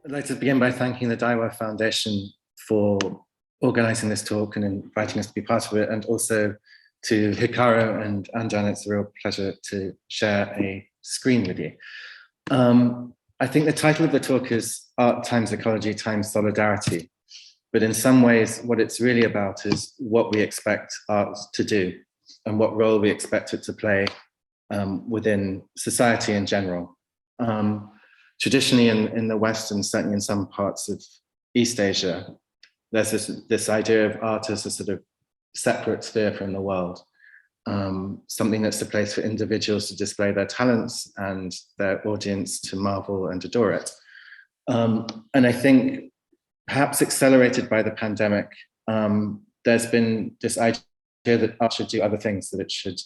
I'd like to begin by thanking the Daiwa Foundation for organizing this talk and inviting us to be part of it, and also to Hikaru and Anjan. It's a real pleasure to share a screen with you. I think the title of the talk is Art times Ecology times Solidarity, but in some ways what it's really about is what we expect art to do and what role we expect it to play within society in general. Traditionally in the West, and certainly in some parts of East Asia, there's this idea of art as a sort of separate sphere from the world, something that's the place for individuals to display their talents and their audience to marvel and adore it. And I think perhaps accelerated by the pandemic, there's been this idea that art should do other things, that it should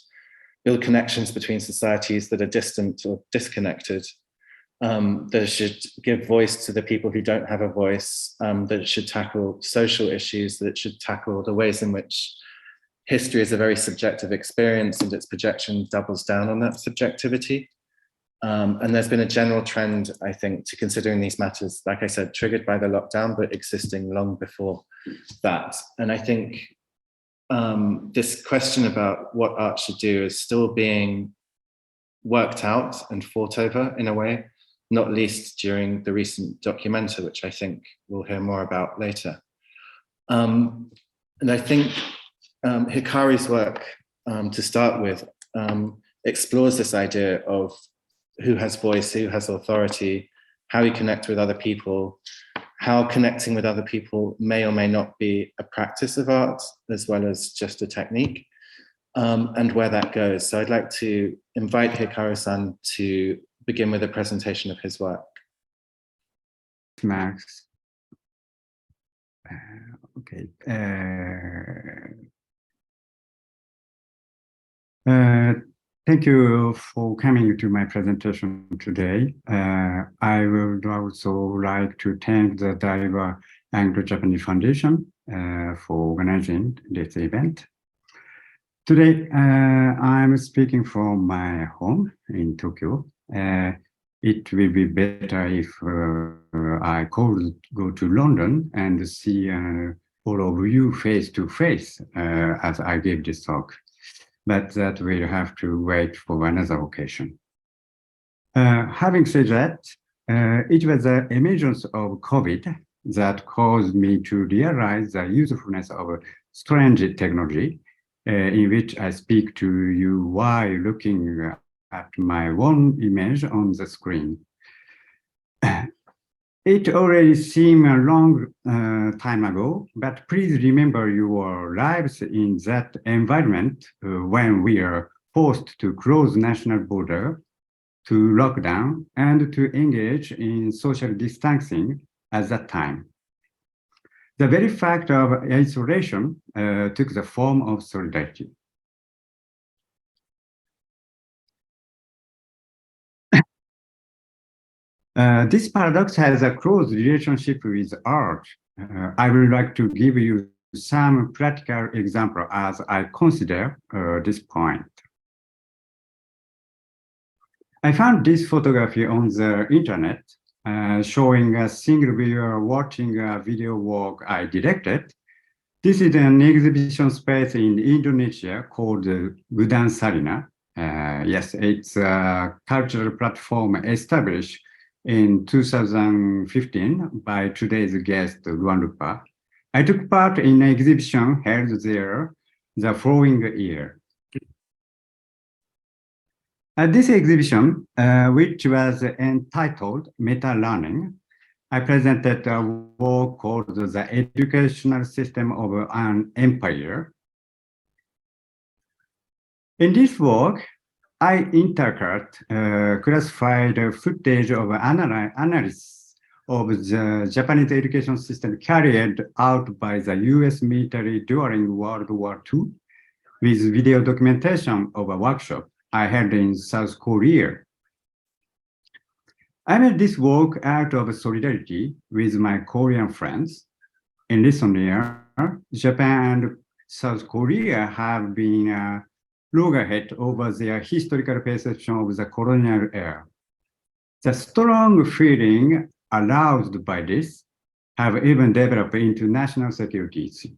build connections between societies that are distant or disconnected, that it should give voice to the people who don't have a voice, that it should tackle social issues, that it should tackle the ways in which history is a very subjective experience and its projection doubles down on that subjectivity. And there's been a general trend, I think, to considering these matters, like I said, triggered by the lockdown, but existing long before that. And I think this question about what art should do is still being worked out and fought over in a way, not least during the recent documenta, which I think we'll hear more about later. And I think Hikaru's work, to start with, explores this idea of who has voice, who has authority, how we connect with other people, how connecting with other people may or may not be a practice of art, as well as just a technique, and where that goes. So I'd like to invite Hikaru-san to begin with a presentation of his work. Max. Okay. Thank you for coming to my presentation today. I would also like to thank the Daiwa Anglo-Japanese Foundation for organizing this event. Today, I'm speaking from my home in Tokyo. It will be better if I could go to London and see all of you face to face as I give this talk. But that will have to wait for another occasion. Having said that, it was the emergence of COVID that caused me to realize the usefulness of strange technology, in which I speak to you while looking at my own image on the screen. It already seemed a long time ago, but please remember your lives in that environment when we are forced to close national border, to lockdown, and to engage in social distancing at that time. The very fact of isolation took the form of solidarity. This paradox has a close relationship with art. I would like to give you some practical example as I consider this point. I found this photography on the internet showing a single viewer watching a video walk I directed. This is an exhibition space in Indonesia called Gudang Sarina. Yes, it's a cultural platform established in 2015 by today's guest, Luan Lupa. I took part in an exhibition held there the following year. At this exhibition, which was entitled Meta Learning, I presented a work called The Educational System of an Empire. In this work, I intercut classified footage of analysis of the Japanese education system carried out by the US military during World War II with video documentation of a workshop I held in South Korea. I made this work out of solidarity with my Korean friends. In recent years, Japan and South Korea have been loggerhead over their historical perception of the colonial era. The strong feeling aroused by this have even developed into national security issue.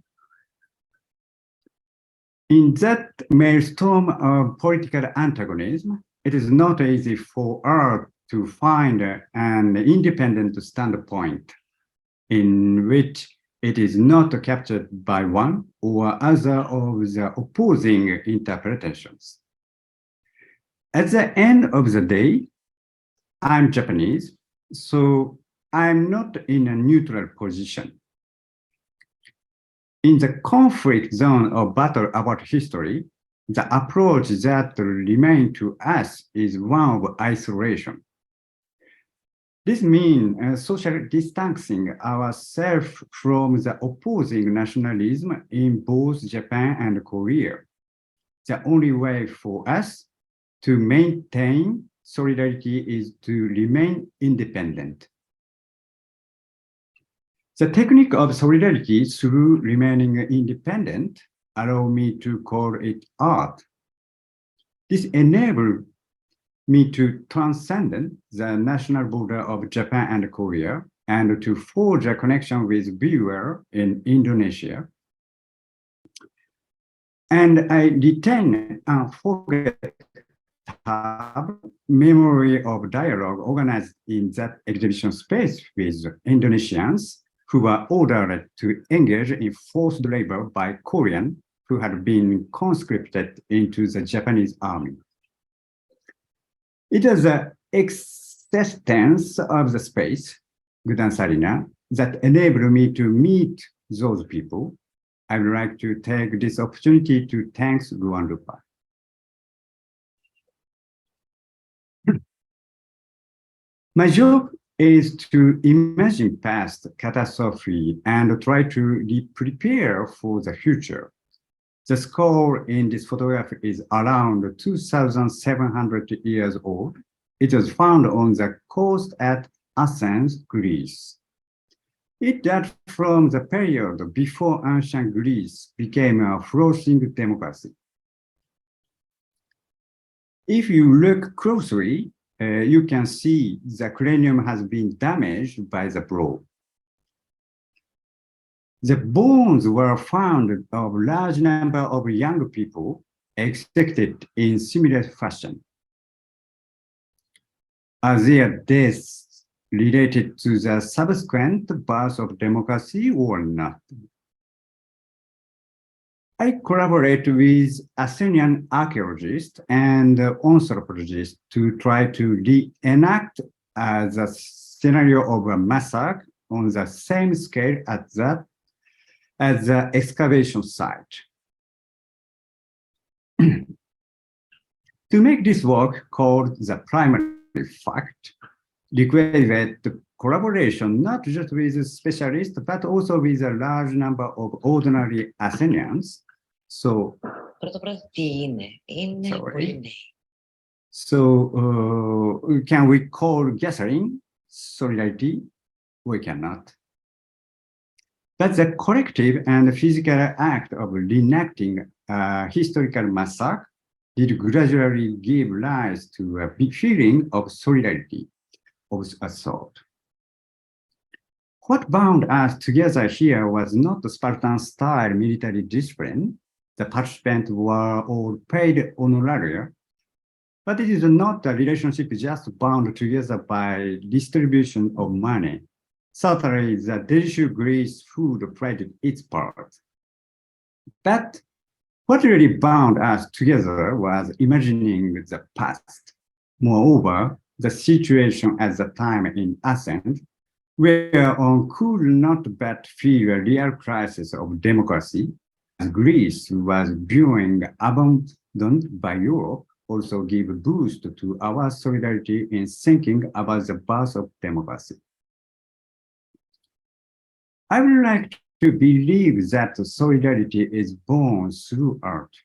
In that maelstrom of political antagonism, it is not easy for us to find an independent standpoint in which it is not captured by one or other of the opposing interpretations. At the end of the day, I'm Japanese, so I'm not in a neutral position. In the conflict zone of battle about history, the approach that remains to us is one of isolation. This means social distancing ourselves from the opposing nationalism in both Japan and Korea. The only way for us to maintain solidarity is to remain independent. The technique of solidarity through remaining independent allow me to call it art. This enables me to transcend the national border of Japan and Korea and to forge a connection with viewers in Indonesia. And I retain and forget memory of dialogue organized in that exhibition space with Indonesians who were ordered to engage in forced labor by Koreans who had been conscripted into the Japanese army. It is the existence of the space, Gudan Sarina, that enabled me to meet those people. I would like to take this opportunity to thank Luan Lupa. My job is to imagine past catastrophe and try to prepare for the future. The skull in this photograph is around 2,700 years old. It was found on the coast at Athens, Greece. It dates from the period before ancient Greece became a flourishing democracy. If you look closely, you can see the cranium has been damaged by the blow. The bones were found of a large number of young people executed in similar fashion. Are their deaths related to the subsequent birth of democracy or not? I collaborate with Athenian archaeologists and anthropologists to try to reenact the scenario of a massacre on the same scale as the excavation site. To make this work called the primary fact, required collaboration not just with specialists, but also with a large number of ordinary Athenians. So, can we call gathering solidarity? We cannot. But the collective and physical act of reenacting a historical massacre did gradually give rise to a big feeling of solidarity of a sort. What bound us together here was not the Spartan-style military discipline. The participants were all paid honoraria, but it is not a relationship just bound together by distribution of money. Certainly, the delicious Greece food played its part. But what really bound us together was imagining the past. Moreover, the situation at the time in Athens, where one could not but feel a real crisis of democracy, as Greece was being abandoned by Europe, also gave a boost to our solidarity in thinking about the birth of democracy. I would like to believe that solidarity is born through art.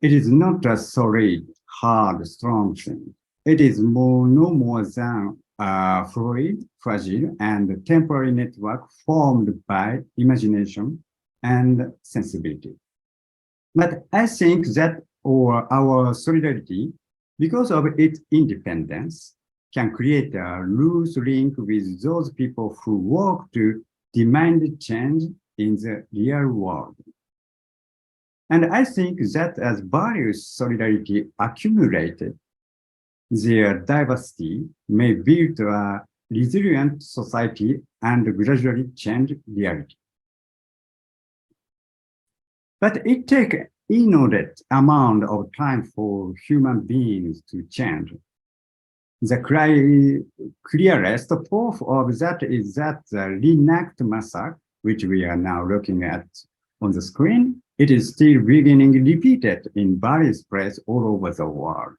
It is not a solid, hard, strong thing. It is no more than a fluid, fragile, and temporary network formed by imagination and sensibility. But I think that our solidarity, because of its independence, can create a loose link with those people who work to demand change in the real world. And I think that as various solidarity accumulated, their diversity may build a resilient society and gradually change reality. But it takes inordinate amount of time for human beings to change. The clearest proof of that is that the reenact massacre, which we are now looking at on the screen, it is still beginning repeated in various places all over the world.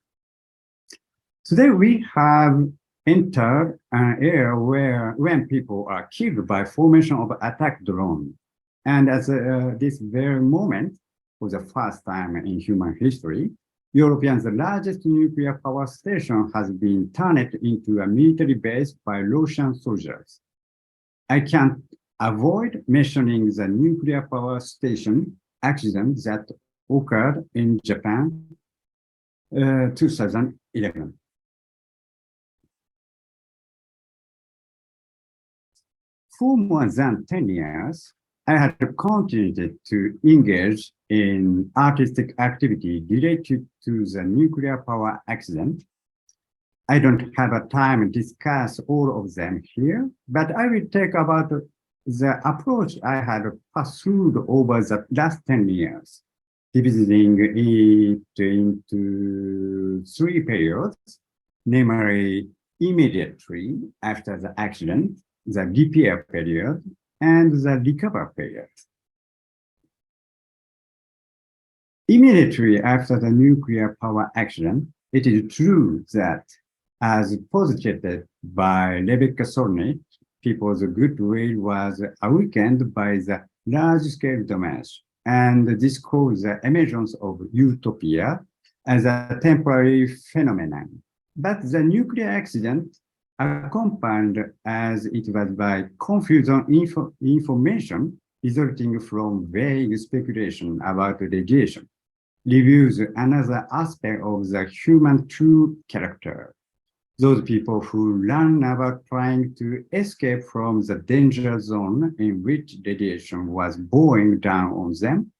Today we have entered an era when people are killed by formation of attack drone. And at this very moment, for the first time in human history, Europe's largest nuclear power station has been turned into a military base by Russian soldiers. I can't avoid mentioning the nuclear power station accident that occurred in Japan 2011. For more than 10 years, I had continued to engage in artistic activity related to the nuclear power accident. I don't have a time to discuss all of them here, but I will talk about the approach I had pursued over the last 10 years, dividing it into three periods, namely immediately after the accident, the repair period, and the recover period. Immediately after the nuclear power accident, it is true that, as posited by Rebecca Solnit, people's goodwill was awakened by the large-scale damage, and this caused the emergence of utopia as a temporary phenomenon. But the nuclear accident, accompanied as it was by confusing information resulting from vague speculation about radiation, reveals another aspect of the human true character. Those people who learn about trying to escape from the danger zone in which radiation was bowing down on them,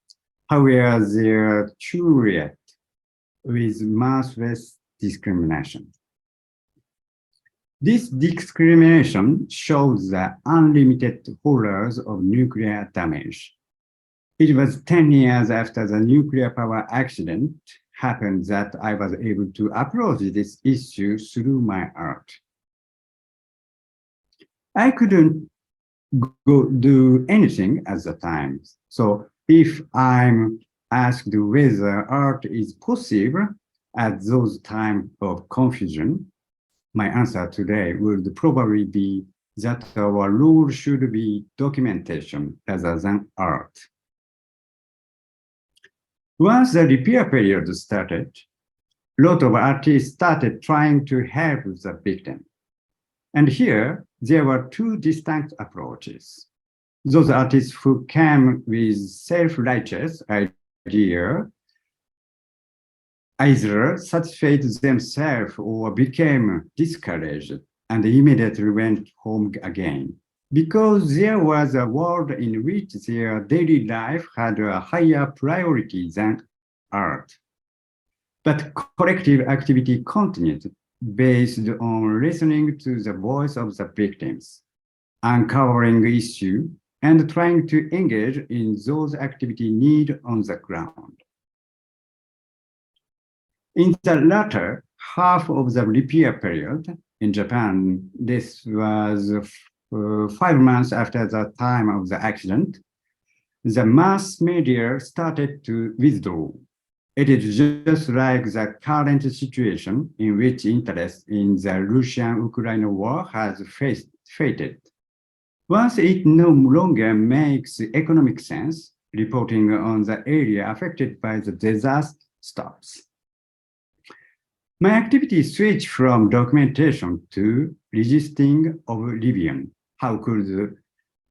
however, their true with merciless discrimination. This discrimination shows the unlimited horrors of nuclear damage. It was 10 years after the nuclear power accident happened that I was able to approach this issue through my art. I couldn't do anything at the time. So if I'm asked whether art is possible at those times of confusion, my answer today would probably be that our role should be documentation rather than art. Once the repair period started, a lot of artists started trying to help the victim. And here, there were two distinct approaches. Those artists who came with self-righteous idea either satisfied themselves or became discouraged and immediately went home again, because there was a world in which their daily life had a higher priority than art. But collective activity continued based on listening to the voice of the victims, uncovering issues, and trying to engage in those activity need on the ground. In the latter half of the repair period in Japan, this was 5 months after the time of the accident, the mass media started to withdraw. It is just like the current situation in which interest in the Russian-Ukraine war has faded. Once it no longer makes economic sense, reporting on the area affected by the disaster stops. My activity switched from documentation to resisting oblivion. How could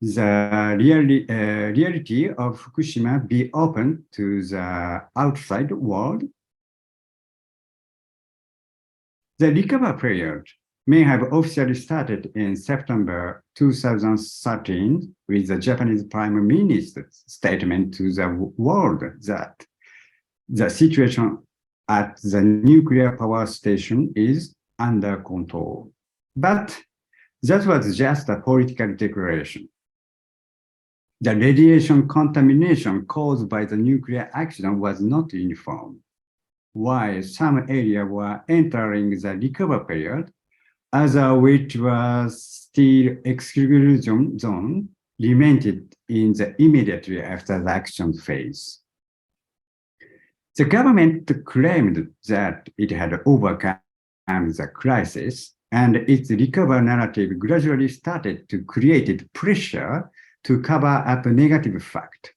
the reality of Fukushima be open to the outside world? The recovery period may have officially started in September 2013 with the Japanese Prime Minister's statement to the world that the situation at the nuclear power station is under control. But that was just a political declaration. The radiation contamination caused by the nuclear accident was not uniform. While some areas were entering the recovery period, others which was still exclusion zone remained in the immediately after the action phase. The government claimed that it had overcome the crisis, and its recovery narrative gradually started to create pressure to cover up a negative fact.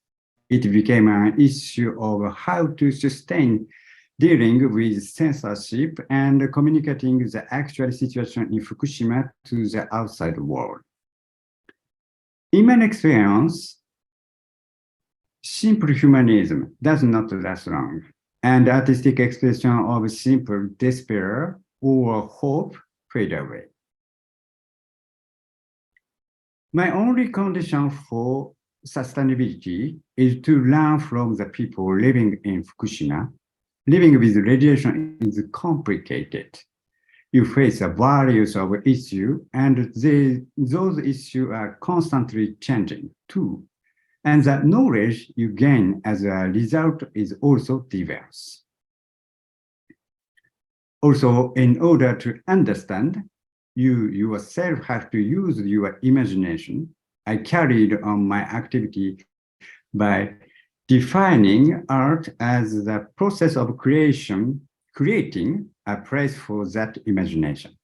It became an issue of how to sustain dealing with censorship and communicating the actual situation in Fukushima to the outside world. In my experience, simple humanism does not last long, and artistic expression of simple despair or hope fade away. My only condition for sustainability is to learn from the people living in Fukushima. Living with radiation is complicated. You face a variety of issues, and those issues are constantly changing too. And the knowledge you gain as a result is also diverse. Also, in order to understand, you yourself have to use your imagination. I carried on my activity by defining art as the process of creating a place for that imagination.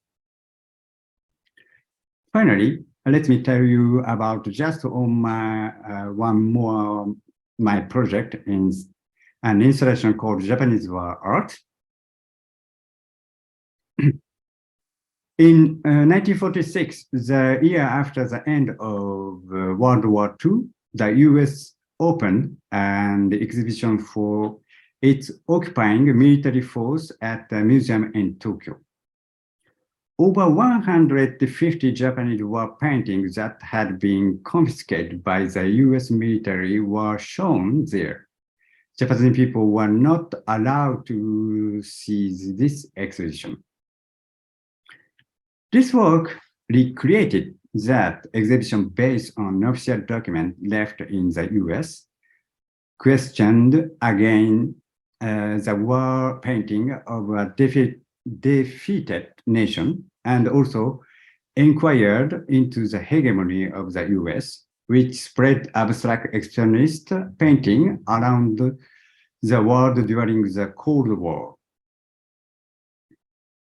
Finally, let me tell you about just on my one more my project in an installation called Japanese War Art. In 1946, the year after the end of World War II, the US opened an exhibition for its occupying military force at the museum in Tokyo. Over 150 Japanese war paintings that had been confiscated by the US military were shown there. Japanese people were not allowed to see this exhibition. This work recreated that exhibition based on official document left in the US, questioned again the war painting of a defeated nation, and also inquired into the hegemony of the US, which spread abstract expressionist painting around the world during the Cold War.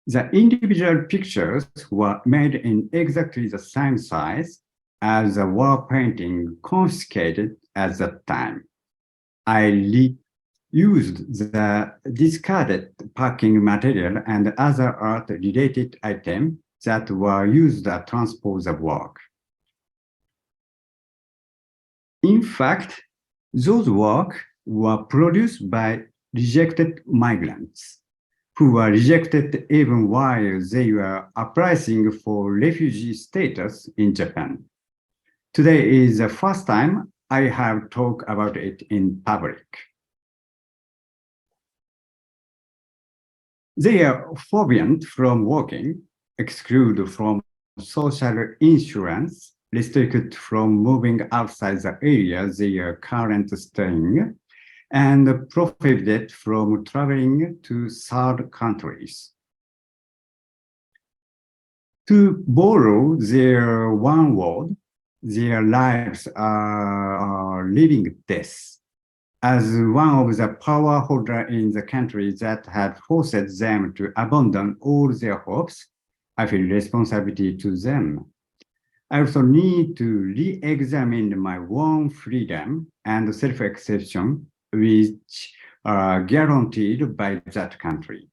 The individual pictures were made in exactly the same size as the war painting confiscated at that time. I used the discarded packing material and other art-related items that were used to transport the work. In fact, those works were produced by rejected migrants who were rejected even while they were applying for refugee status in Japan. Today is the first time I have talked about it in public. They are forbidden from working, excluded from social insurance, restricted from moving outside the area they are currently staying, and prohibited from traveling to third countries. To borrow their one word, their lives are living deaths. As one of the power holders in the country that had forced them to abandon all their hopes, I feel responsibility to them. I also need to re-examine my own freedom and self-exception, which are guaranteed by that country.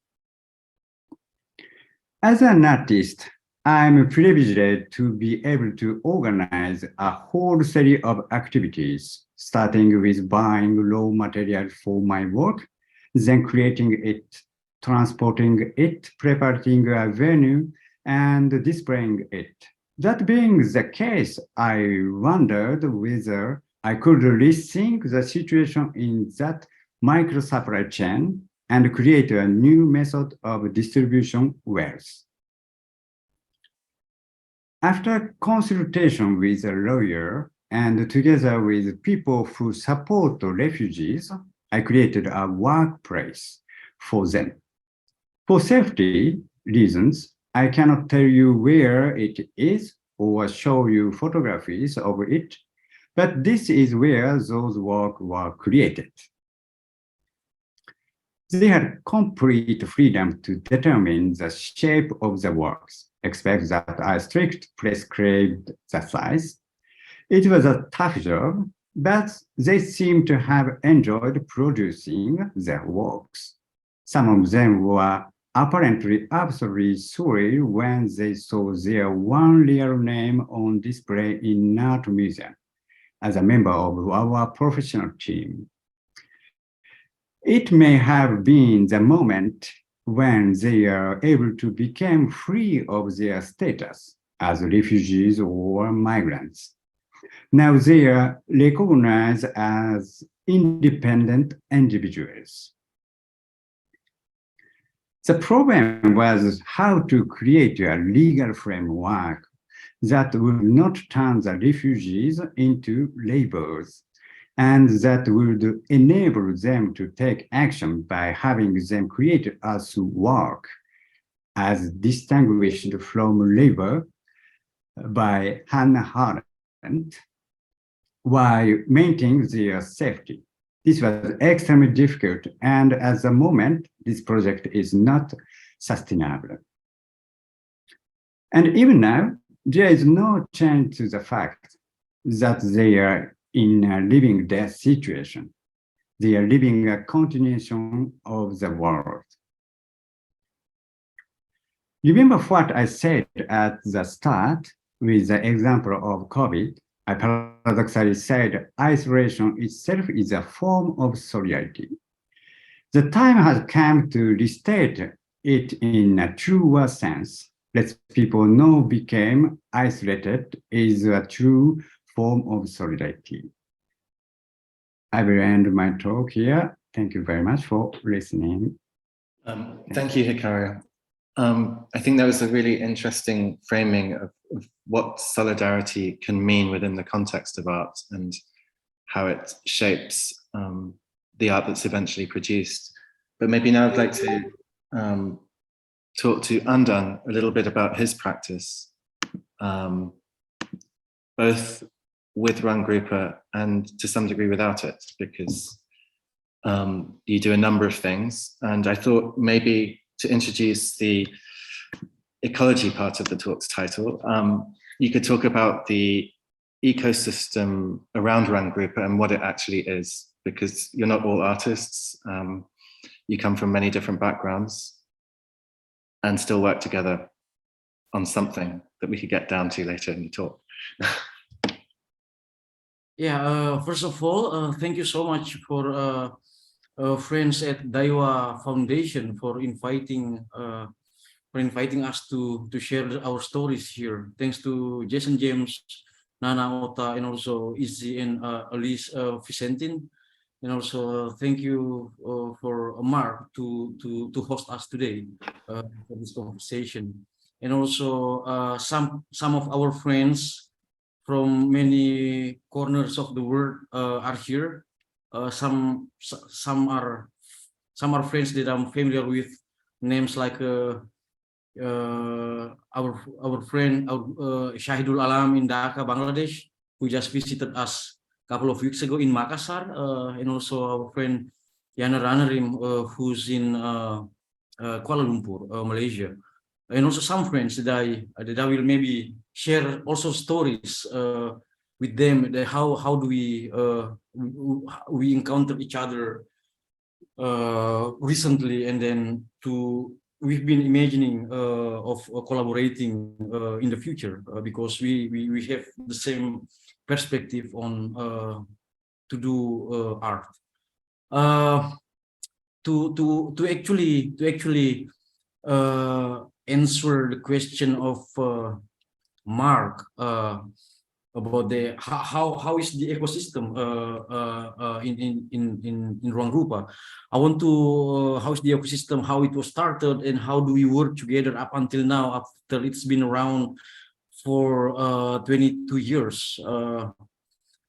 As an artist, I'm privileged to be able to organize a whole series of activities, starting with buying raw material for my work, then creating it, transporting it, preparing a venue, and displaying it. That being the case, I wondered whether I could rethink the situation in that micro supply chain and create a new method of distribution wealth. After consultation with a lawyer and together with people who support refugees, I created a workplace for them. For safety reasons, I cannot tell you where it is or show you photographies of it, but this is where those works were created. They had complete freedom to determine the shape of the works, except that I strictly prescribed the size. It was a tough job, but they seemed to have enjoyed producing their works. Some of them were apparently absolutely thrilled when they saw their one real name on display in art museum as a member of our professional team. It may have been the moment when they are able to become free of their status as refugees or migrants. Now they are recognized as independent individuals. The problem was how to create a legal framework that would not turn the refugees into laborers and that would enable them to take action by having them created as work, as distinguished from labor by Hannah Arendt, while maintaining their safety. This was extremely difficult, and at the moment, this project is not sustainable. And even now, there is no change to the fact that they are in a living death situation. They are living a continuation of the world. Remember what I said at the start with the example of COVID? I paradoxically said isolation itself is a form of solidarity. The time has come to restate it in a truer sense. Let people know became isolated is a true form of solidarity. I will end my talk here. Thank you very much for listening. Thank you, Hikaru. I think that was a really interesting framing of what solidarity can mean within the context of art and how it shapes the art that's eventually produced. But maybe now I'd like to talk to Andan a little bit about his practice, both with Rangrupa and to some degree without it, because you do a number of things. And I thought maybe to introduce the ecology part of the talk's title, you could talk about the ecosystem around Rangrupa and what it actually is, because you're not all artists. You come from many different backgrounds and still work together on something that we could get down to later in the talk. Yeah, first of all, thank you so much for friends at Daiwa Foundation for inviting us to share our stories here. Thanks to Jason James, Nana Ota, and also Izzy and Elise Vicentin. And also thank you for Mark to host us today for this conversation. And also some of our friends from many corners of the world are here. Some are friends that I'm familiar with, names like our friend Shahidul Alam in Dhaka, Bangladesh, who just visited us a couple of weeks ago in Makassar, and also our friend Yana Ranarim, who's in Kuala Lumpur, Malaysia, and also some friends that I will maybe share also stories with them. How do we encounter each other recently, and then we've been imagining of collaborating in the future because we have the same perspective on to do art. To actually answer the question of Mark about the how is the ecosystem in Ruang Rupa. I want to how is the ecosystem, how it was started, and how do we work together up until now, after it's been around for 22 years.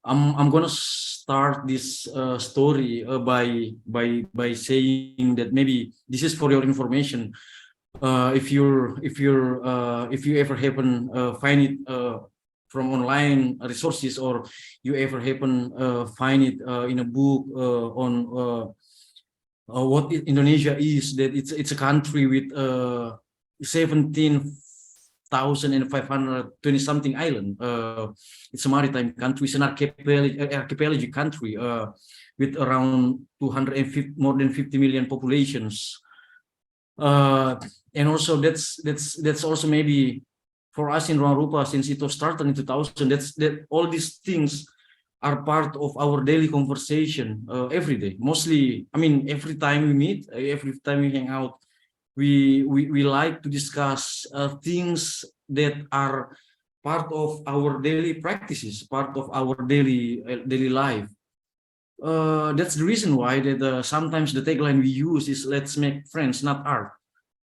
I'm gonna start this story by saying that maybe this is for your information. If you ever happen find it from online resources, or you ever happen find it in a book on what Indonesia is, that it's a country with 17,520 something island. It's a maritime country. It's an archipelagic country with around 250, more than 50 million populations. And also that's also maybe for us in Ruang Rupa, since it was started in 2000. That all these things are part of our daily conversation every day. Mostly, I mean, every time we meet, every time we hang out, we like to discuss things that are part of our daily practices, part of our daily life. That's the reason why that sometimes the tagline we use is "Let's make friends, not art."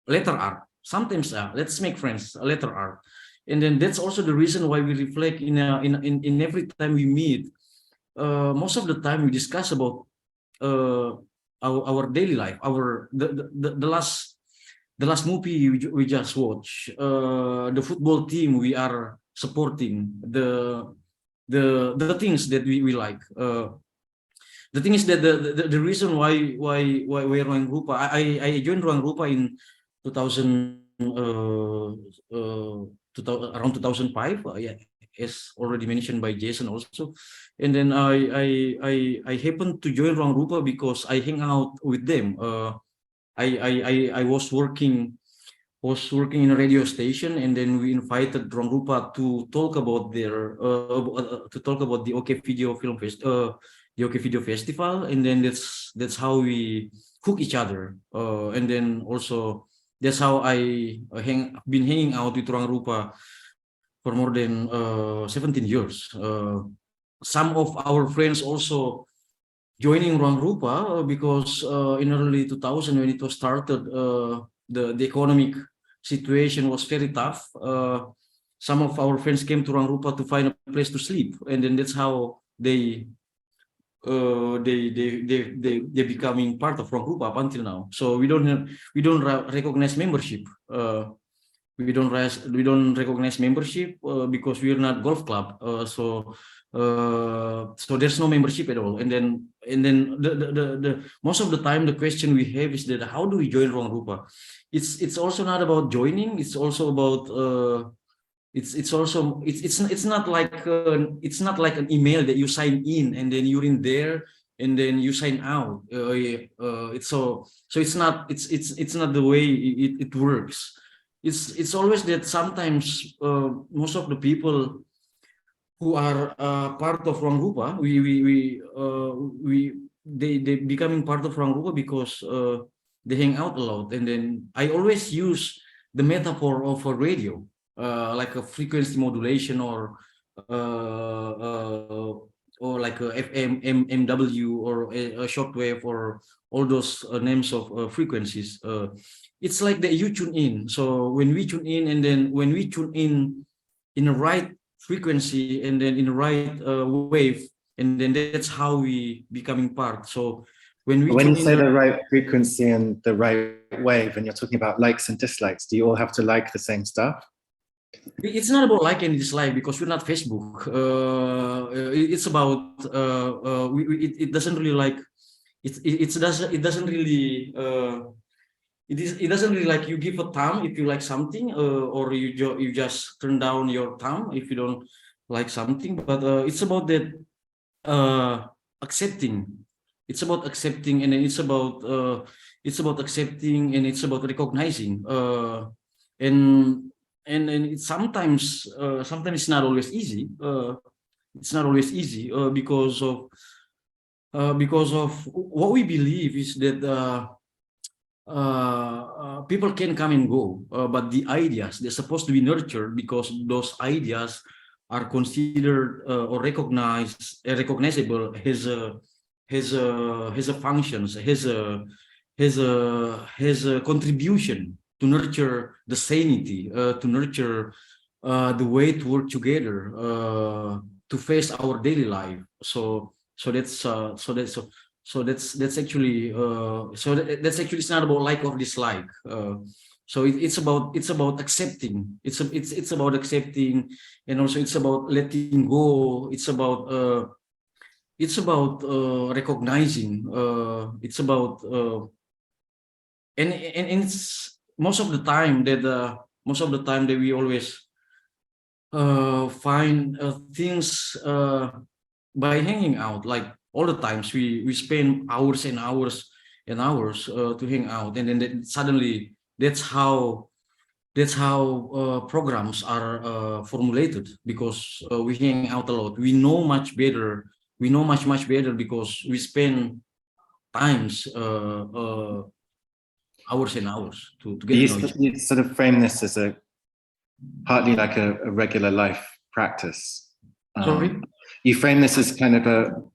Letter art. Sometimes let's make friends, letter art. And then that's also the reason why we reflect in every time we meet. Most of the time we discuss about our daily life, the last movie we just watched, the football team we are supporting, the things that we like. The thing is that the reason why Ruang Rupa, I joined Ruang Rupa in 2000, around 2005, yeah, as already mentioned by Jason also. And then I happened to join Ruang Rupa because I hang out with them. I was working in a radio station, and then we invited Ruang Rupa to talk about their the OK Video Film Fest, the OK Video Festival, and then that's how we hook each other, and then also that's how I been hanging out with Ruang Rupa for more than 17 years. Some of our friends also joining Ruang Rupa because in early 2000, when it was started, the economic situation was very tough. Some of our friends came to Ruang Rupa to find a place to sleep, and then that's how they becoming part of Ruang Rupa up until now. So we don't recognize membership. We don't recognize membership because we're not golf club. So there's no membership at all. And then the most of the time the question we have is that how do we join Ruang Rupa? It's also not about joining. It's also about it's not like an email that you sign in and then you're in there and then you sign out. It's not the way it works. It's always that sometimes most of the people who are part of Ruang Rupa, they becoming part of Ruang Rupa because they hang out a lot. And then I always use the metaphor of a radio. Like a frequency modulation or like a FM, MW, or a shortwave, or all those names of frequencies. It's like that you tune in. So when we tune in, and then when we tune in the right frequency and then in the right wave, and then that's how we becoming part. So when you say the right frequency and the right wave, and you're talking about likes and dislikes, do you all have to like the same stuff? It's not about like and dislike because we're not Facebook. It's about it doesn't really like it doesn't really like you give a thumb if you like something, or you just turn down your thumb if you don't like something. But it's about that accepting. It's about accepting, and then it's about accepting, and it's about recognizing. And it's sometimes it's not always easy. It's not always easy because of what we believe is that people can come and go, but the ideas, they're supposed to be nurtured because those ideas are considered or recognized, recognizable his functions, his contribution to nurture the sanity, to nurture the way to work together, to face our daily life. That's actually that's actually, it's not about like or dislike. It's about accepting. It's about accepting, and also it's about letting go. It's about recognizing. It's about and it's most of the time that we always find things by hanging out. Like all the times we spend hours and hours and hours to hang out, and then suddenly that's how programs are formulated, because we hang out a lot. We know much better. We know much better because we spend times hours and hours to get to know each other. You sort of frame this as partly like a regular life practice. Sorry? You frame this as kind of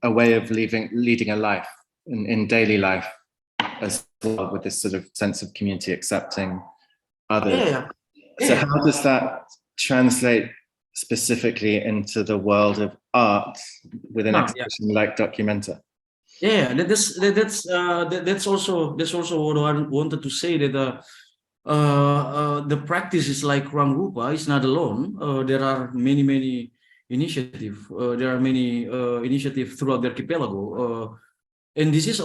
a way of leading a life in daily life as well, with this sort of sense of community, accepting others. Yeah. So how does that translate specifically into the world of art with an exhibition like Documenta? Yeah, that's also what I wanted to say, that the practice is like Ruang Rupa is not alone. There are many initiatives. There are many initiatives throughout the archipelago. And this is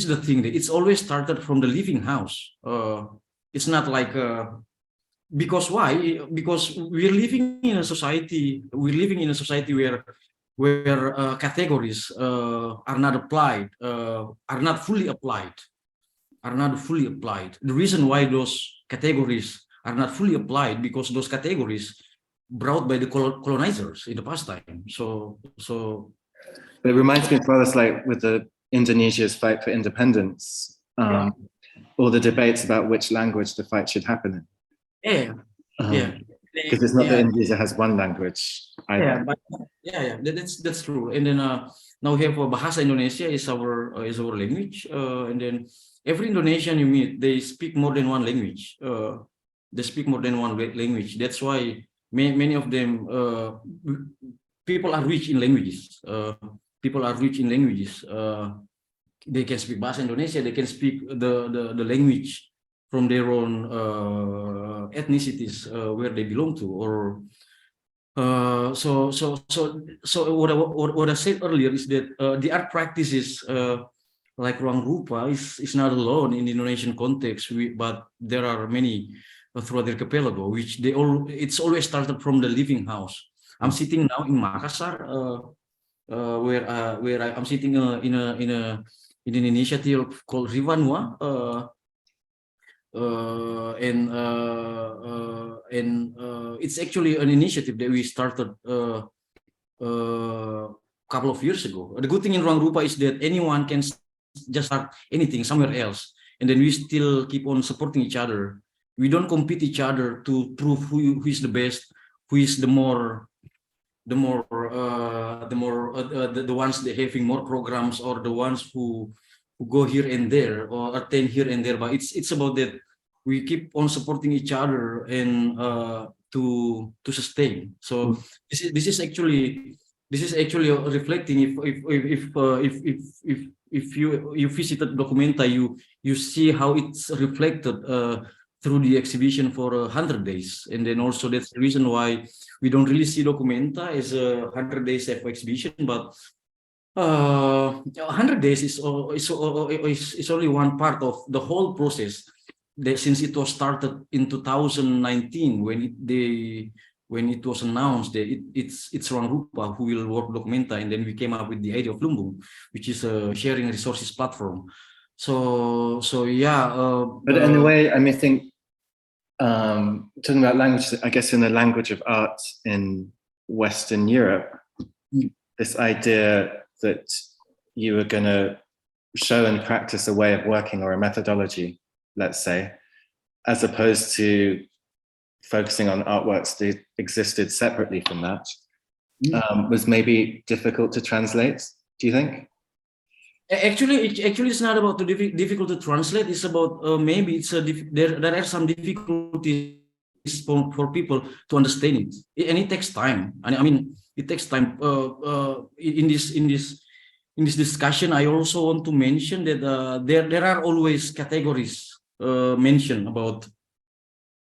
the thing, that it's always started from the living house. It's not like because why? Because we're living in a society. We're living in a society where categories are not applied, are not fully applied. The reason why those categories are not fully applied, because those categories brought by the colonizers in the past time. So it reminds me of brothers like with the Indonesia's fight for independence, all the debates about which language the fight should happen in. Because it's not that Indonesia has one language either. That's true. And then now we have Bahasa Indonesia is our language, and then every Indonesian you meet, they speak more than one language. That's why many of them, people are rich in languages. They can speak Bahasa Indonesia. They can speak the language from their own ethnicities where they belong to, or so what I said earlier is that the art practices like Ruang Rupa is not alone in the Indonesian context, but there are many throughout the archipelago, which it's always started from the living house. I'm sitting now in Makassar, where I'm sitting in an initiative called Rivanua. It's actually an initiative that we started a couple of years ago. The good thing in Ruang Rupa is that anyone can just start anything somewhere else, and then we still keep on supporting each other. We don't compete each other to prove who is the best, who is the ones that having more programs, or the ones who go here and there or attend here and there. But it's about that we keep on supporting each other and to sustain. So this is actually reflecting. If you visited Documenta, you see how it's reflected through the exhibition for 100 days, and then also that's the reason why we don't really see Documenta as a 100 days exhibition, but 100 days is only one part of the whole process. Since it was started in 2019, when it was announced that it's Ruang Rupa who will work Documenta, and then we came up with the idea of Lumbung, which is a sharing resources platform. So yeah. But in a way, I mean, I think talking about language, I guess in the language of art in Western Europe, this idea that you were going to show and practice a way of working or a methodology let's say, as opposed to focusing on artworks that existed separately from that, was maybe difficult to translate, do you think? Actually, it's not about difficult to translate. It's about maybe it's there are some difficulties for people to understand it, and it takes time. And I mean, it takes time. In this discussion, I also want to mention that there are always categories mentioned about,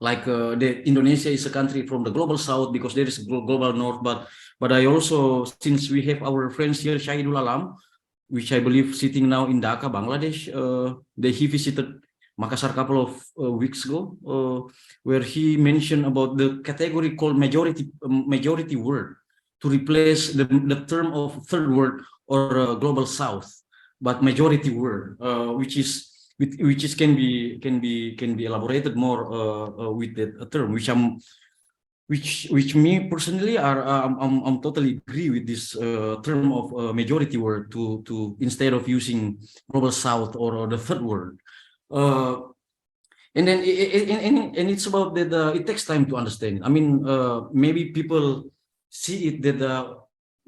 like the Indonesia is a country from the global south because there is a global north. But I also, since we have our friends here, Shahidul Alam, which I believe sitting now in Dhaka, Bangladesh, he visited Makassar a couple of weeks ago, where he mentioned about the category called majority word to replace the term of third world or global south, but majority word, which can be elaborated more with that term, which me personally I'm totally agree with this term of majority word to instead of using global south or the third world. And then it's about that it takes time to understand. I mean, maybe people see it that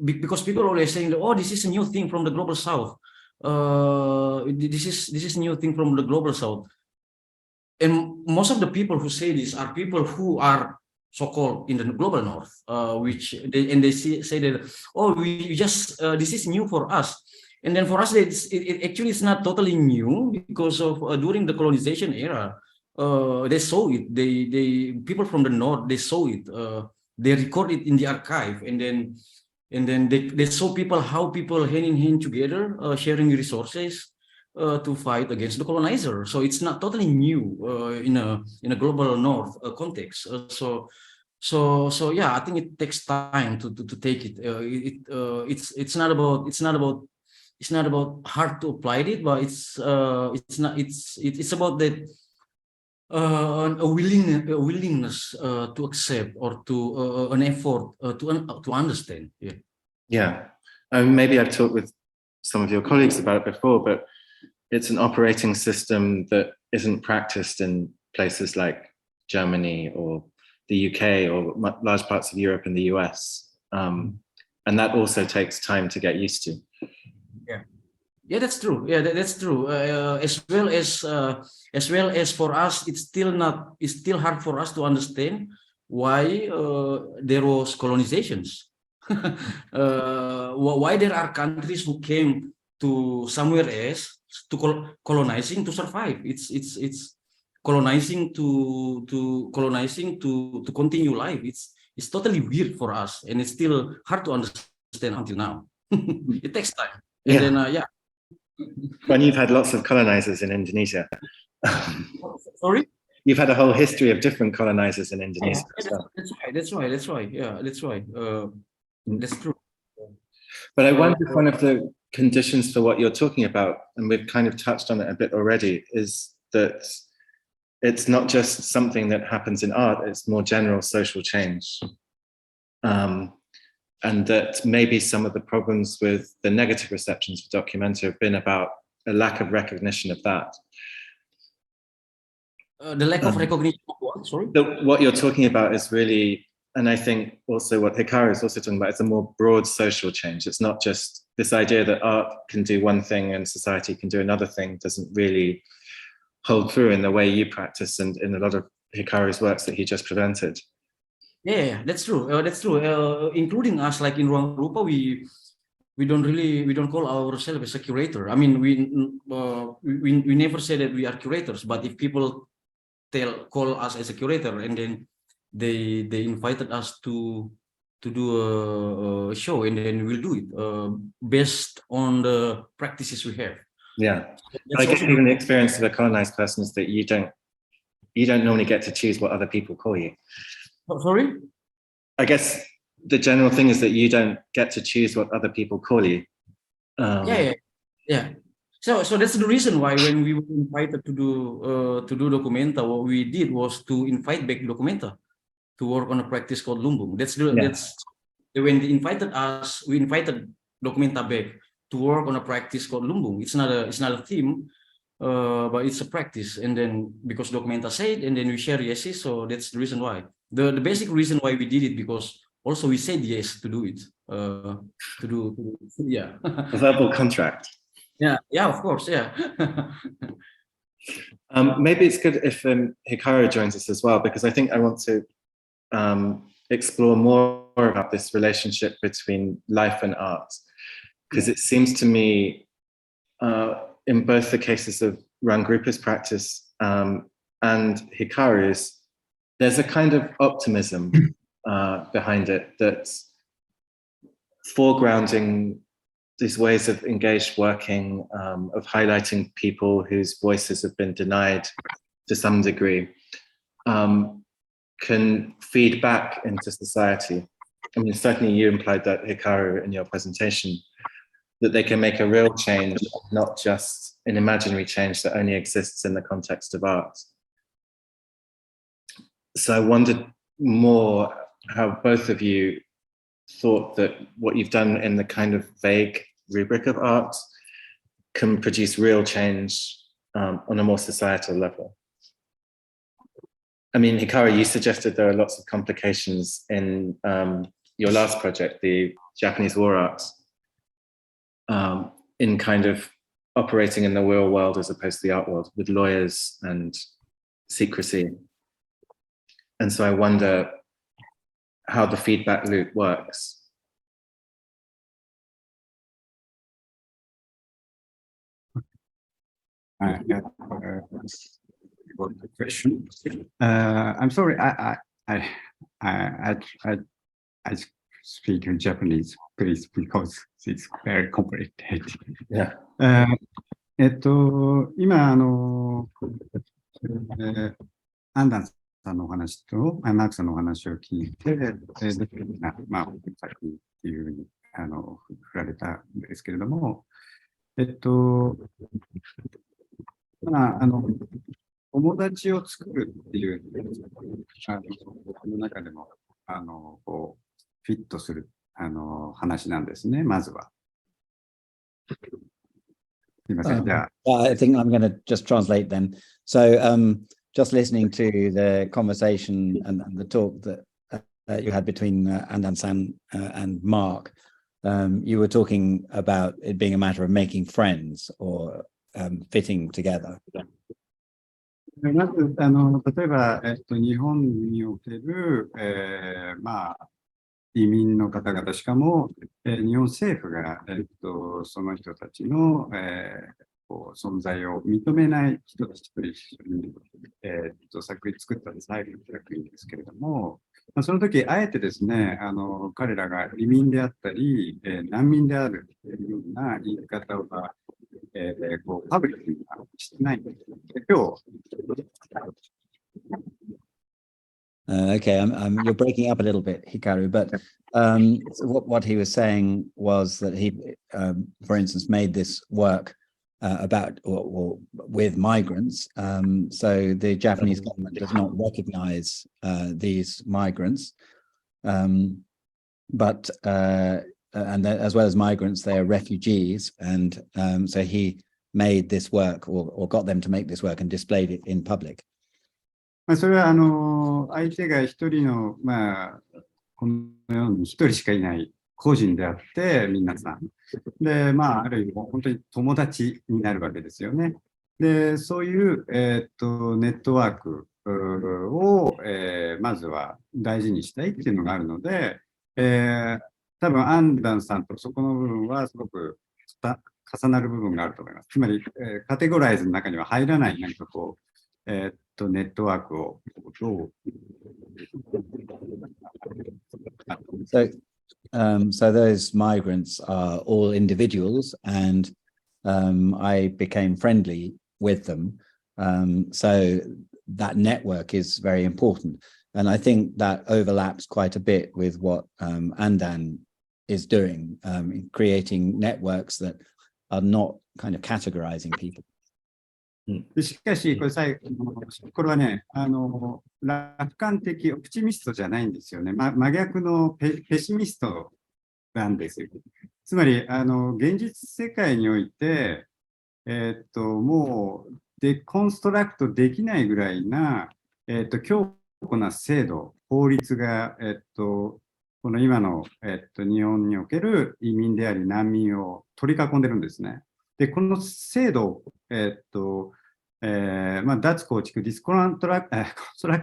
because people are always saying that, oh, this is a new thing from the global south. This is new thing from the global south. And most of the people who say this are people who are so-called in the global north, which they say that, oh, we just this is new for us. And then for us, it actually is not totally new because of during the colonization era, they saw it. They people from the north, they saw it. They record it in the archive, and then they saw how people hand in hand together, sharing resources to fight against the colonizer. So it's not totally new in a global north context. So yeah, I think it takes time to take it. It's not about hard to apply it, but it's about that a willingness to accept or to an effort to understand. Yeah, maybe I've talked with some of your colleagues about it before, but it's an operating system that isn't practiced in places like Germany or the UK or large parts of Europe and the US. And that also takes time to get used to. Yeah, that's true. Yeah, that's true. As well as for us, it's still hard for us to understand why there was colonizations. Why there are countries who came to somewhere else to colonizing to survive. It's colonizing to continue life. It's totally weird for us, and it's still hard to understand until now. It takes time. And then When you've had lots of colonizers in Indonesia. Sorry? You've had a whole history of different colonizers in Indonesia. That's right. Yeah, that's right. That's true. But I wonder if one of the conditions for what you're talking about, and we've kind of touched on it a bit already, is that it's not just something that happens in art, it's more general social change. And that maybe some of the problems with the negative receptions for documentary have been about a lack of recognition of that. The lack of recognition of what? Sorry? What you're talking about is really, and I think also what Hikaru is also talking about, it's a more broad social change. It's not just this idea that art can do one thing and society can do another thing doesn't really hold through in the way you practice and in a lot of Hikaru's works that he just presented. Yeah, that's true. That's true. Including us, like in Ruang Rupa, we don't call ourselves as a curator. I mean, we never say that we are curators. But if people call us as a curator, and then they invited us to do a show, and then we'll do it based on the practices we have. Yeah, I guess even the experience of a colonized person is that you don't normally get to choose what other people call you. Sorry? I guess the general thing is that you don't get to choose what other people call you. Yeah. So that's the reason why when we were invited to do Documenta, what we did was to invite back Documenta to work on a practice called Lumbung. That's when they invited us. We invited Documenta back to work on a practice called Lumbung. It's not a theme, but it's a practice. And then because Documenta said, and then we share yeses, so that's the reason why. The basic reason why we did it, because also we said yes to do it. Yeah. A verbal contract. Yeah, of course, yeah. Maybe it's good if Hikaru joins us as well, because I think I want to explore more about this relationship between life and art, because it seems to me in both the cases of Rangrupa's practice and Hikaru's, there's a kind of optimism behind it that's foregrounding these ways of engaged working, of highlighting people whose voices have been denied to some degree, can feed back into society. I mean, certainly you implied that, Hikaru, in your presentation, that they can make a real change, not just an imaginary change that only exists in the context of art. So I wondered more how both of you thought that what you've done in the kind of vague rubric of art can produce real change on a more societal level. I mean, Hikaru, you suggested there are lots of complications in your last project, the Japanese war art, in kind of operating in the real world as opposed to the art world, with lawyers and secrecy. And so I wonder how the feedback loop works. Good question. I'm sorry. I speak in Japanese, please, because it's very complicated. Yeah. 今、アンダンさんのお話と、マークさんのお話を聞いて、まあ、さっきっていうふうに振られたんですけれども、まあ、友達を作るっていう、この中でも、こう、フィットする、話なんですね、まずは。すみません、じゃあ。I think I'm going to just translate then. So just listening to the conversation and the talk that you had between Andan-san and Mark, you were talking about it being a matter of making friends or fitting together. まず例えば、日本における、まあ、移民の方々、しかも、日本政府が、その人たちの、こう存在を認めない人たちと一緒に、作った最後の作品ですけれども、まあ、その時あえてですね、彼らが移民であったり、難民であるというような言い方を、こうパブリックにはしてないんです。で今日 Okay, you're breaking up a little bit, Hikaru, but what he was saying was that he, for instance, made this work about or with migrants. So the Japanese government does not recognize these migrants, but as well as migrants, they are refugees, and so he made this work or got them to make this work and displayed it in public. それは相手が一人の、まあ、このように一人しかいない個人であって、皆さん。で、まあ、ある意味、本当に友達になるわけですよね。で、そういう、ネットワークを、まずは大事にしたいっていうのがあるので、多分、アンダンさんとそこの部分はすごく重なる部分があると思います。つまり、カテゴライズの中には入らない何かこう、ネットワークをどう So those migrants are all individuals, and I became friendly with them. So that network is very important, and I think that overlaps quite a bit with what Andan is doing, creating networks that are not kind of categorizing people. しかし、これはね、楽観的オプチミストじゃないんですよね。真逆のペシミストなんですよ。つまり、現実世界において、もうデコンストラクトできないぐらいな、強固な制度、法律が、この今の、日本における移民であり難民を取り囲んでるんですね。で、この制度を、脱構築、ディスコンストラク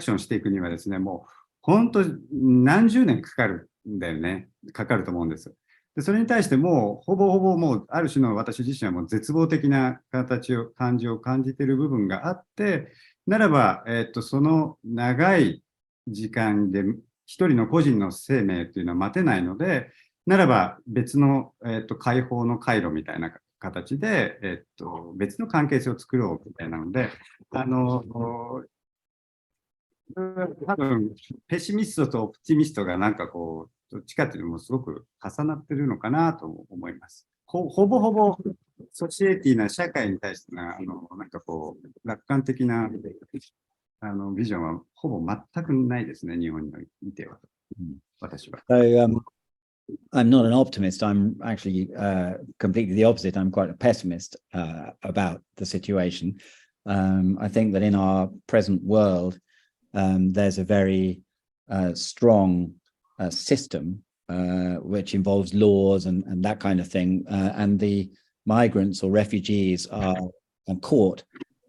ションしていくにはですね、もう本当何十年かかるんだよね。かかると思うんです。で、それに対してもうほぼほぼもうある種の私自身はもう絶望的な感じを感じている部分があって、ならば、その長い時間で一人の個人の生命というのは待てないので、ならば別の、解放の回路みたいな形で、別の関係性を作ろうみたいなので、多分ペシミストとオプティミストがなんかこうどっちかっていうのもすごく重なってるのかなと思います。ほぼほぼソシエティな社会に対してなんかこう楽観的なビジョンはほぼ全くないですね、日本にいては。私は。So I'm not an optimist. I'm actually completely the opposite. I'm quite a pessimist about the situation. I think that in our present world, there's a very strong system which involves laws and that kind of thing. And the migrants or refugees are caught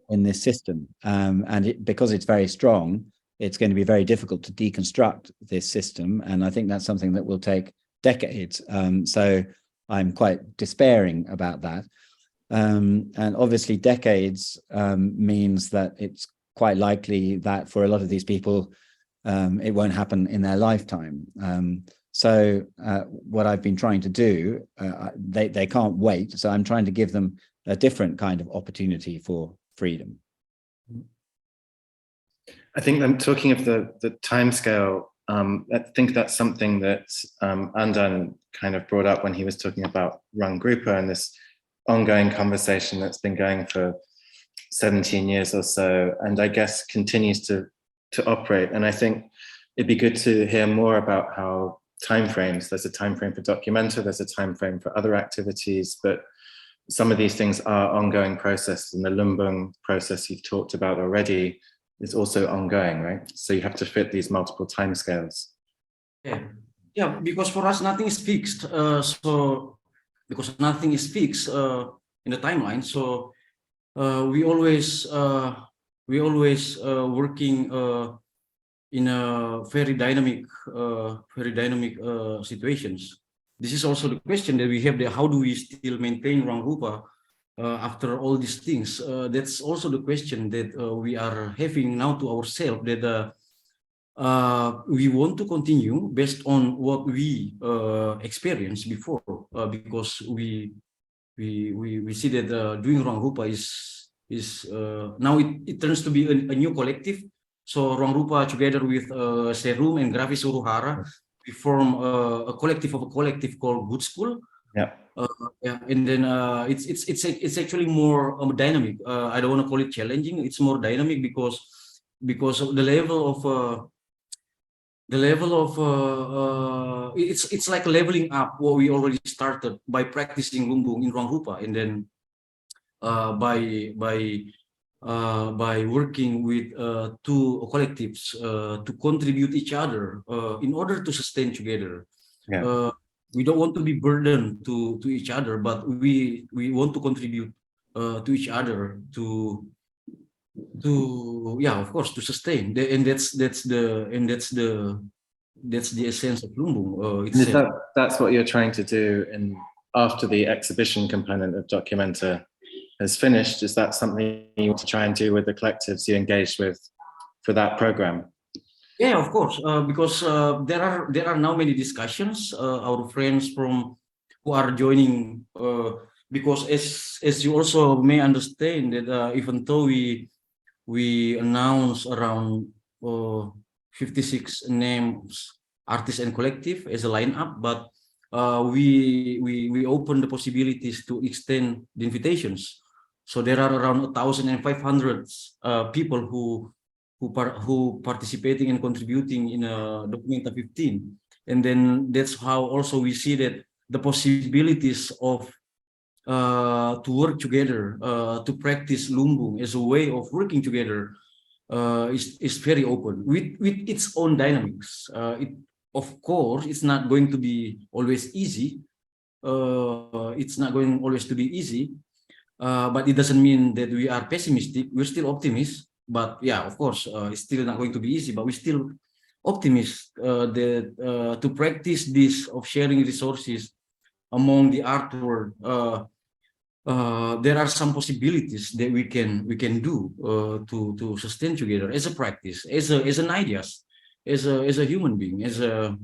in this system. And because it's very strong, it's going to be very difficult to deconstruct this system. And I think that's something that will take decades. So I'm quite despairing about that. And obviously decades means that it's quite likely that for a lot of these people, it won't happen in their lifetime. So what I've been trying to do, they can't wait. So I'm trying to give them a different kind of opportunity for freedom. I think I'm talking of the timescale. I think that's something that Andan kind of brought up when he was talking about Rangrupa and this ongoing conversation that's been going for 17 years or so, and I guess continues to operate. And I think it'd be good to hear more about how timeframes. There's a timeframe for Documenta, there's a timeframe for other activities, but some of these things are ongoing processes, and the Lumbung process you've talked about already is also ongoing, right? So you have to fit these multiple timescales. Yeah, because for us nothing is fixed. So because nothing is fixed in the timeline, so we always working in a very dynamic situations. This is also the question that we have there: how do we still maintain Rangrupa after all these things? That's also the question that we are having now to ourselves, that we want to continue based on what we experienced before, because we see that doing Rangrupa is now it turns to be a new collective. So Rangrupa together with Serum and Grafis Uruhara, we form a collective called Good School. Yeah. Yeah, and then it's actually more dynamic. I don't want to call it challenging. It's more dynamic because of the level of it's like leveling up what we already started by practicing Lumbung in Rangrupa, and then by working with two collectives to contribute each other in order to sustain together. Yeah. We don't want to be burdened to each other, but we want to contribute to each other to yeah, of course, to sustain. And that's the essence of Lumbung itself. That's what you're trying to do after the exhibition component of Documenta has finished? Is that something you want to try and do with the collectives you engaged with for that program? Yeah, of course, because there are now many discussions. Our friends who are joining, because as you also may understand that even though we announced around 56 names, artists and collective as a lineup, but we open the possibilities to extend the invitations. So there are around 1,500 people who participating and contributing in Documenta 15, and then that's how also we see that the possibilities of to work together, to practice lumbung as a way of working together, is very open with its own dynamics. Of course, it's not going to be always easy. It's not going always to be easy, but it doesn't mean that we are pessimistic. We're still optimists. But yeah, of course, it's still not going to be easy. But we're still optimists that to practice this of sharing resources among the art world, there are some possibilities that we can do to sustain together as a practice, as an ideas, as a human being, as a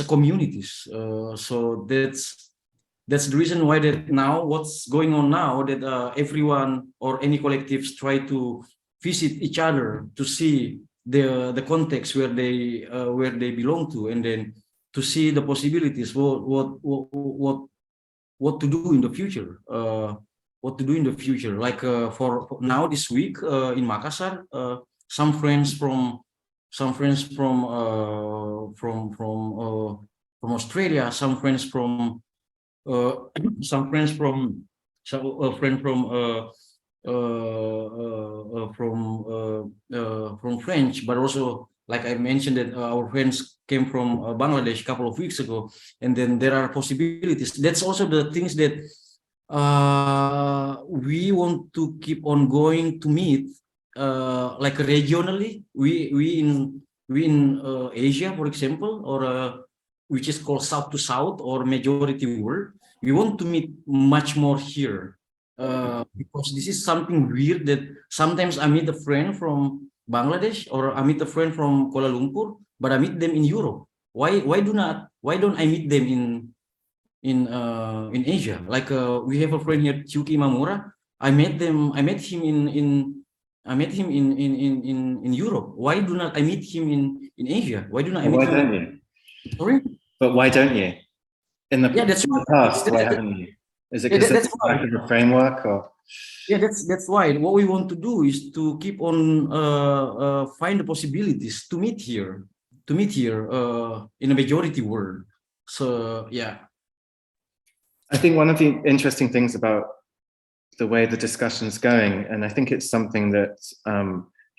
communities. So that's the reason why that now what's going on now, that everyone or any collectives try to visit each other to see the context where they belong to, and then to see the possibilities, what to do in the future, like for now this week in Makassar, some friends from Australia, some friends from some friends from a friend from French, but also, like I mentioned, that our friends came from Bangladesh a couple of weeks ago, and then there are possibilities. That's also the things that we want to keep on going to meet, like regionally. We in Asia, for example, or which is called South to South or majority world. We want to meet much more here. Because this is something weird that sometimes I meet a friend from Bangladesh or I meet a friend from Kuala Lumpur, but I meet them in Europe. Why don't I meet them in Asia? Like we have a friend here, Chuki Mamura. I met him in Europe. Why do not I meet him in Asia? Why do not I meet Why him? don't you? Sorry? But why don't you? In the That's right. past, why haven't you? Is it because that's it's lack of a framework, or? Yeah, that's why what we want to do is to keep on find the possibilities to meet here in a majority world. So yeah. I think one of the interesting things about the way the discussion is going, and I think it's something that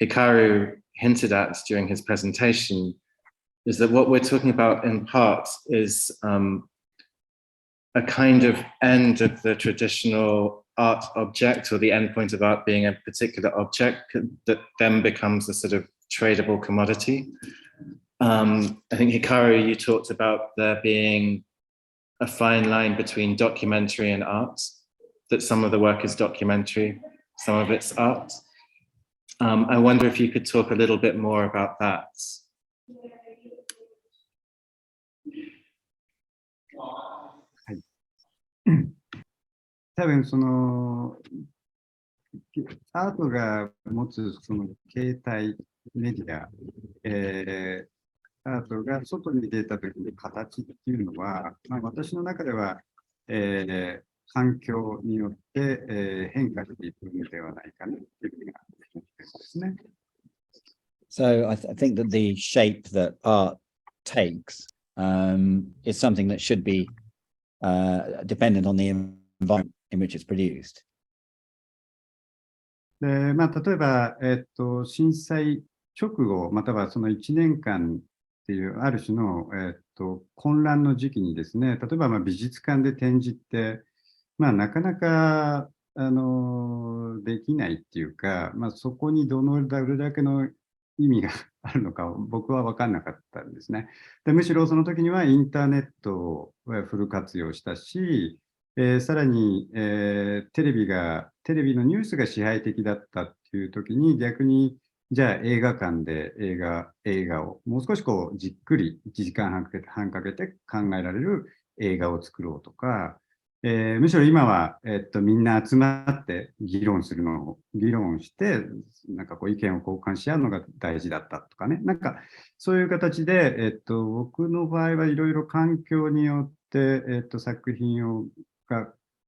Hikaru hinted at during his presentation, is that what we're talking about in part is a kind of end of the traditional art object, or the end point of art being a particular object that then becomes a sort of tradable commodity. I think Hikaru, you talked about there being a fine line between documentary and art, that some of the work is documentary, some of it's art. I wonder if you could talk a little bit more about that.はい、多分そのアートが持つその形態メディア、アートが外に出た時の形っていうのは、まあ、私の中では、環境によって、変化していくのではないかなというふうに思っていますね。So I think that the shape that art takes is something that should be dependent on the environment in which it's produced. でまあ、例えば、震災直後、またはその1年間っていうある種の、混乱の時期にですね、例えばまあ美術館で展示って、まあ、なかなかできないっていうか、まあ、そこにどれだけの意味があるのか僕は分かんなかったんですね。でむしろその時にはインターネットをフル活用したし、さらに、テレビのニュースが支配的だったっていう時に逆にじゃあ映画館で映画をもう少しこうじっくり1時間半かけて考えられる映画を作ろうとか、むしろ今は、みんな集まって議論してなんかこう意見を交換し合うのが大事だったとかね、なんかそういう形で、僕の場合はいろいろ環境によって、作品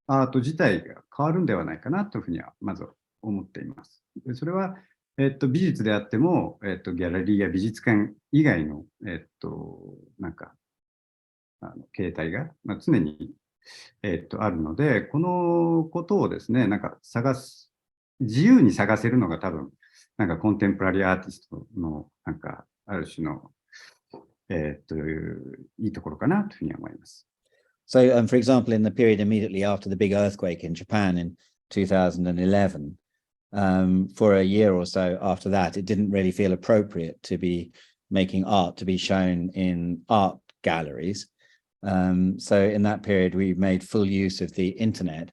アート自体が変わるんではないかなというふうにはまず思っています。それは、美術であっても、ギャラリーや美術館以外の、なんか形態が、まあ、常にあるので、このことをですね、なんか自由に探せるのが多分、なんかコンテンポラリーアーティストの、なんか、ある種の、いいところかなというふうに思います。So, for example, in the period immediately after the big earthquake in Japan in 2011, for a year or so after that, it didn't really feel appropriate to be making art to be shown in art galleries. So in that period, we made full use of the internet.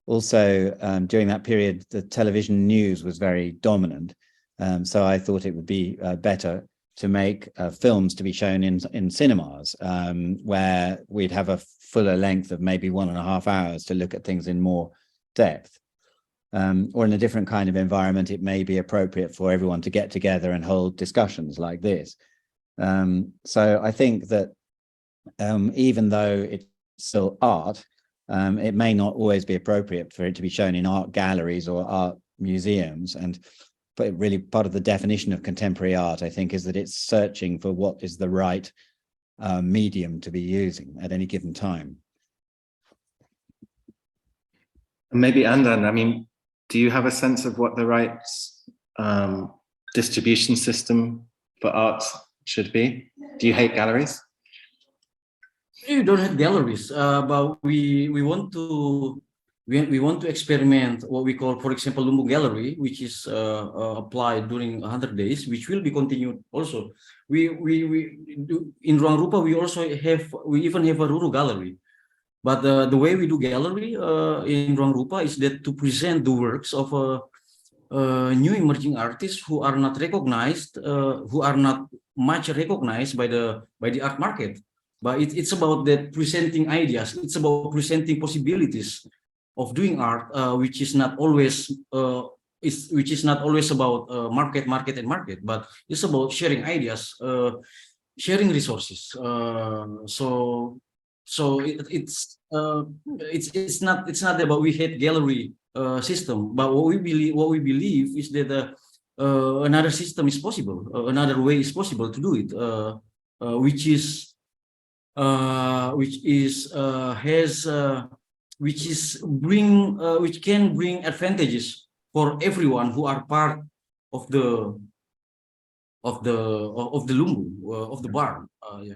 Also, during that period, the television news was very dominant. So I thought it would be better to make films to be shown in cinemas, where we'd have a fuller length of maybe 1.5 hours to look at things in more depth. Or in a different kind of environment, it may be appropriate for everyone to get together and hold discussions like this. So I think that even though it's still art, it may not always be appropriate for it to be shown in art galleries or art museums. But really part of the definition of contemporary art, I think, is that it's searching for what is the right medium to be using at any given time. Maybe Andan, I mean, do you have a sense of what the right distribution system for art should be? Do you hate galleries? We don't have galleries, but we want to experiment what we call, for example, Lumbu Gallery, which is applied during 100 days, which will be continued also. We do in Ruang Rupa. We even have a Ruru Gallery, but the way we do gallery in Ruang Rupa is that to present the works of new emerging artists who are not recognized, who are not much recognized by the art market. But it's about that presenting ideas. It's about presenting possibilities of doing art, which is not always about market, but it's about sharing ideas, sharing resources. It's not about we hate gallery system, but what we believe is that another system is possible, another way is possible to do it, which can bring advantages for everyone who are part of the Lumbu, of the barn. Yeah.